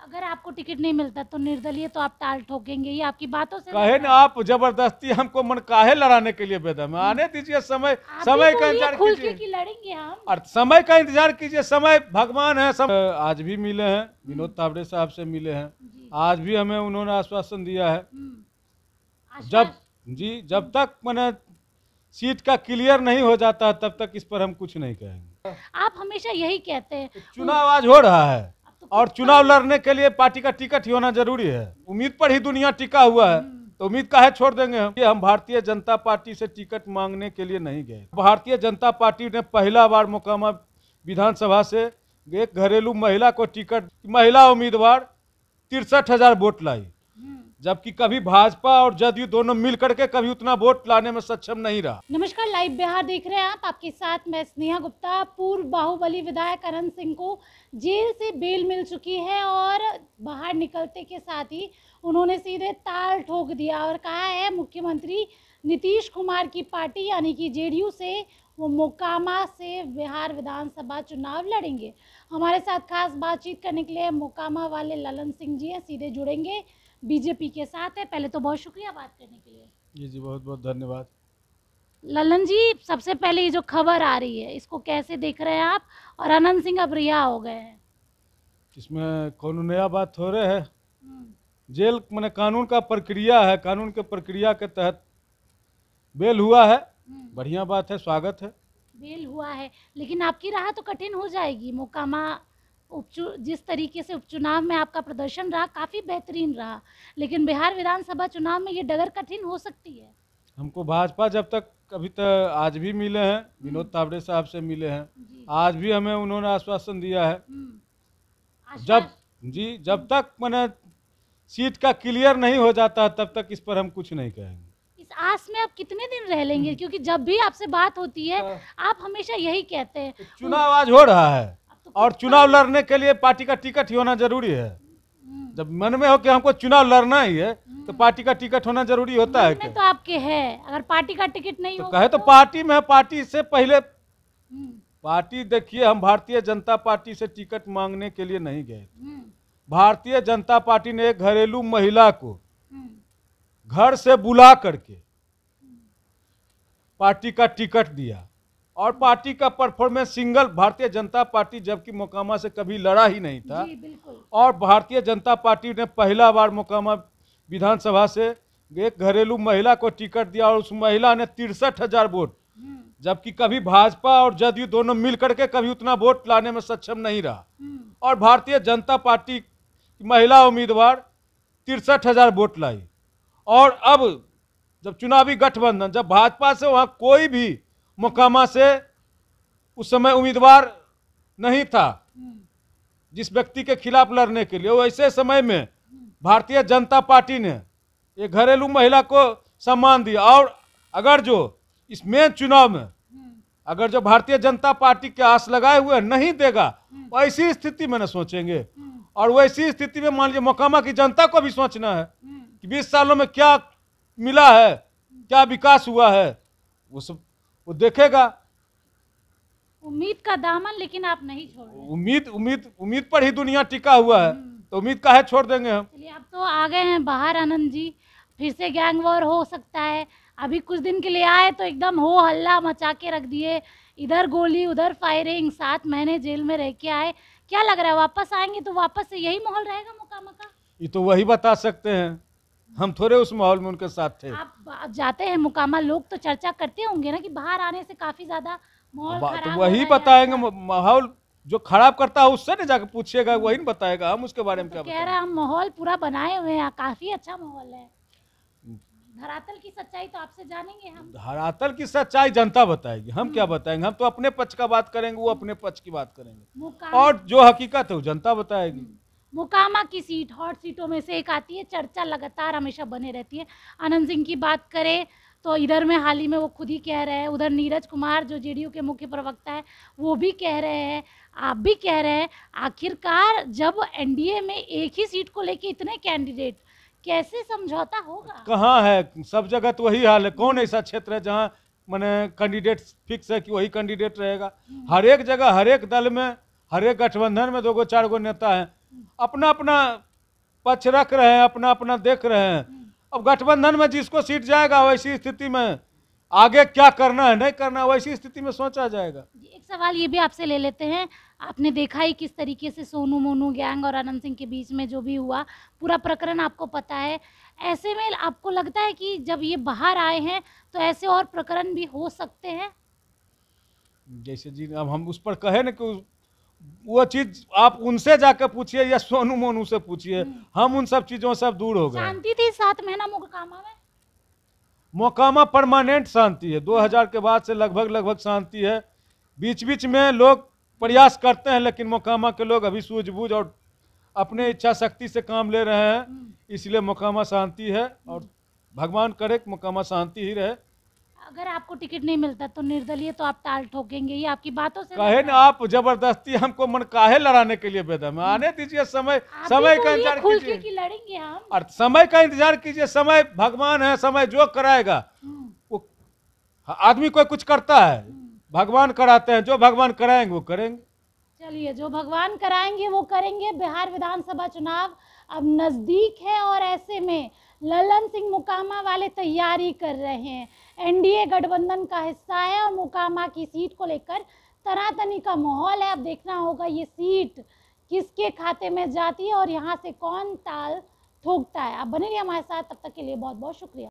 अगर आपको टिकट नहीं मिलता तो निर्दलीय तो आप टाल ठोकेंगे, ये आपकी बातों से कहे ना आप जबरदस्ती हमको मन काहे लड़ाने के लिए बेदम है? आने दीजिए, समय समय का इंतजार खुल के कीजिए कि लड़ेंगे हम। और समय का इंतजार कीजिए। समय भगवान है सब। आज भी मिले हैं, विनोद तावड़े साहब से मिले हैं। जी। आज भी हमें उन्होंने आश्वासन दिया है आश्वास- जब तक मैंने सीट का क्लियर नहीं हो जाता तब तक इस पर हम कुछ नहीं कहेंगे। आप हमेशा यही कहते हैं। चुनाव आज हो रहा है अब तो और चुनाव लड़ने के लिए पार्टी का टिकट ही होना जरूरी है। उम्मीद पर ही दुनिया टिका हुआ है, तो उम्मीद काहे छोड़ देंगे हम? हम भारतीय जनता पार्टी से टिकट मांगने के लिए नहीं गए। भारतीय जनता पार्टी ने पहला बार मोकामा विधानसभा से एक घरेलू महिला को टिकट, महिला उम्मीदवार 63,000 वोट लाई, जबकि कभी भाजपा और जदयू दोनों मिल करके कभी उतना वोट लाने में सक्षम नहीं रहा। नमस्कार, लाइव बिहार देख रहे हैं आप। आपके साथ मैं स्नेहा गुप्ता। पूर्व बाहुबली विधायक अनंत सिंह को जेल से बेल मिल चुकी है और बाहर निकलते के साथ ही उन्होंने सीधे ताल ठोक दिया और कहा है मुख्यमंत्री नीतीश कुमार की पार्टी यानी कि जेडीयू से वो मोकामा से बिहार विधानसभा चुनाव लड़ेंगे। हमारे साथ खास बातचीत करने के लिए मोकामा वाले ललन सिंह जी हैं, सीधे जुड़ेंगे, बीजेपी के साथ है। पहले तो बहुत शुक्रिया बात करने के लिए। जी बहुत बहुत धन्यवाद। ललन जी, सबसे पहले ये जो खबर आ रही है इसको कैसे देख रहे हैं आप? और अनंत सिंह अब रिहा हो गए हैं, इसमें कौन नया बात हो रहे है? जेल मैंने कानून का प्रक्रिया है, कानून के प्रक्रिया के तहत बेल हुआ है, बढ़िया बात है, स्वागत है। बेल हुआ है, लेकिन आपकी राह तो कठिन हो जाएगी। मोकामा जिस तरीके से उपचुनाव में आपका प्रदर्शन रहा काफ़ी बेहतरीन रहा, लेकिन बिहार विधानसभा चुनाव में ये डगर कठिन हो सकती है। हमको भाजपा जब तक अभी तक आज भी मिले हैं, विनोद तावड़े साहब से मिले हैं। आज भी हमें उन्होंने आश्वासन दिया है जब तक मैंने सीट का क्लियर नहीं हो जाता तब तक इस पर हम कुछ नहीं कहेंगे। इस आस में आप कितने दिन रह लेंगे? क्योंकि जब भी आपसे बात होती है आप हमेशा यही कहते हैं। चुनाव आज हो रहा है और चुनाव लड़ने के लिए पार्टी का टिकट ही होना जरूरी है। जब मन में हो कि हमको चुनाव लड़ना ही है तो पार्टी का टिकट होना जरूरी होता है क्या? तो आपके है, अगर पार्टी का टिकट नहीं तो कहे तो पार्टी में है, पार्टी से पहले पार्टी देखिए, हम भारतीय जनता पार्टी से टिकट मांगने के लिए नहीं गए। भारतीय जनता पार्टी ने एक घरेलू महिला को घर से बुला करके पार्टी का टिकट दिया और पार्टी का performance single Bharatiya Janata party जबकि मोकामा से कभी लड़ा ही नहीं था। और भारतीय जनता पार्टी ने पहला बार मोकामा विधानसभा से एक घरेलू महिला को टिकट दिया और उस महिला ने 63,000 वोट, जबकि कभी भाजपा और जदयू दोनों मिल करके कभी उतना वोट लाने में सक्षम नहीं रहा। और भारतीय जनता पार्टी की महिला उम्मीदवार 63,000 वोट लाई। और अब जब चुनावी गठबंधन, जब भाजपा से वहां कोई भी मोकामा से उस समय उम्मीदवार नहीं था जिस व्यक्ति के खिलाफ लड़ने के लिए, वैसे समय में भारतीय जनता पार्टी ने एक घरेलू महिला को सम्मान दिया। और अगर जो इस मेन चुनाव में अगर जो भारतीय जनता पार्टी के आस लगाए हुए नहीं देगा, वैसी स्थिति में न सोचेंगे। और वैसी स्थिति में मान लीजिए मोकामा की जनता को भी सोचना है कि 20 सालों में क्या मिला है, क्या विकास हुआ है, वो सब वो देखेगा। उम्मीद का दामन लेकिन आप नहीं छोड़ रहे। उम्मीद पर ही दुनिया टिका हुआ है, तो उम्मीद काहे छोड़ देंगे हम? चलिए, अब तो आ गए हैं बाहर आनंद जी, फिर से गैंग वॉर हो सकता है। अभी कुछ दिन के लिए आए तो एकदम हो हल्ला मचा के रख दिए, इधर गोली उधर फायरिंग, 7 महीने जेल में रह के आए। क्या लग रहा है वापस आएंगे तो वापस से यही माहौल रहेगा मोकामा का? ये तो वही बता सकते हैं, हम थोड़े उस माहौल में उनके साथ थे। आप जाते हैं मोकामा, लोग तो चर्चा करते होंगे ना कि बाहर आने से काफी ज्यादा माहौल खराब तो हो वही रहा है। बताएंगे, माहौल जो खराब करता है उससे न जाकर पूछिएगा, वही न बताएगा, हम उसके बारे में क्या कह रहे हैं हम माहौल पूरा बनाए हुए हैं, काफी अच्छा माहौल है। धरातल की सच्चाई तो आपसे जानेंगे हम। धरातल की सच्चाई जनता बताएगी, हम क्या बताएंगे? हम तो अपने पक्ष का बात करेंगे, वो अपने पक्ष की बात करेंगे, और जो हकीकत है वो जनता बताएगी। मोकामा की सीट हॉट सीटों में से एक आती है, चर्चा लगातार हमेशा बने रहती है। आनंद सिंह की बात करें तो इधर में हाल ही में वो खुद ही कह रहे हैं, उधर नीरज कुमार जो जेडीयू के मुख्य प्रवक्ता है वो भी कह रहे हैं, आप भी कह रहे हैं। आखिरकार जब एनडीए में एक ही सीट को लेके इतने कैंडिडेट, कैसे समझौता होगा? कहाँ है, सब जगह तो वही हाल है। कौन ऐसा क्षेत्र है जहाँ मैंने कैंडिडेट फिक्स है कि वही कैंडिडेट रहेगा? हर एक जगह, हर एक दल में, हर एक गठबंधन में 2 4 नेता हैं, अपना अपना पक्ष रख रहे हैं, अपना अपना देख रहे हैं। अब गठबंधन में जिसको सीट जाएगा वैसी स्थिति में आगे क्या करना है नहीं करना वैसी स्थिति में सोचा जाएगा। एक सवाल ये भी आपसे ले लेते हैं, आपने देखा ही किस तरीके से सोनू मोनू गैंग और आनंद सिंह के बीच में जो भी हुआ, पूरा प्रकरण आपको पता है। ऐसे में आपको लगता है कि जब ये बाहर आए हैं तो ऐसे और प्रकरण भी हो सकते हैं? जैसे जी अब हम उस पर कहे ना कि वो चीज आप उनसे जाकर पूछिए या सोनू मोनू से पूछिए, हम उन सब चीजों से दूर हो गए। शांति थी 7 महीना मोकामा में? मोकामा परमानेंट शांति है, 2000 के बाद से लगभग शांति है। बीच बीच में लोग प्रयास करते हैं लेकिन मोकामा के लोग अभी सूझबूझ और अपने इच्छा शक्ति से काम ले रहे हैं, इसलिए मोकामा शांति है और भगवान करे कि मोकामा शांति ही रहे। अगर आपको टिकट नहीं मिलता तो निर्दलीय तो आप ताल ठोकेंगे, ये आपकी बातों से कहे ना आप जबरदस्ती हमको मन काहे लड़ाने के लिए बेदम है, आने दीजिए समय का इंतजार कीजिए कि लड़ेंगे हम। और समय का इंतजार कीजिए, समय भगवान है, समय जो कराएगा वो आदमी कोई कुछ करता है, भगवान कराते हैं, जो भगवान कराएंगे वो करेंगे। चलिए, जो भगवान कराएंगे वो करेंगे। बिहार विधानसभा चुनाव अब नजदीक है और ऐसे में ललन सिंह मोकामा वाले तैयारी कर रहे हैं, एनडीए गठबंधन का हिस्सा है और मोकामा की सीट को लेकर तनातनी का माहौल है। अब देखना होगा ये सीट किसके खाते में जाती है और यहाँ से कौन ताल ठोकता है। आप बने रहिए हमारे साथ, तब तक के लिए बहुत बहुत शुक्रिया।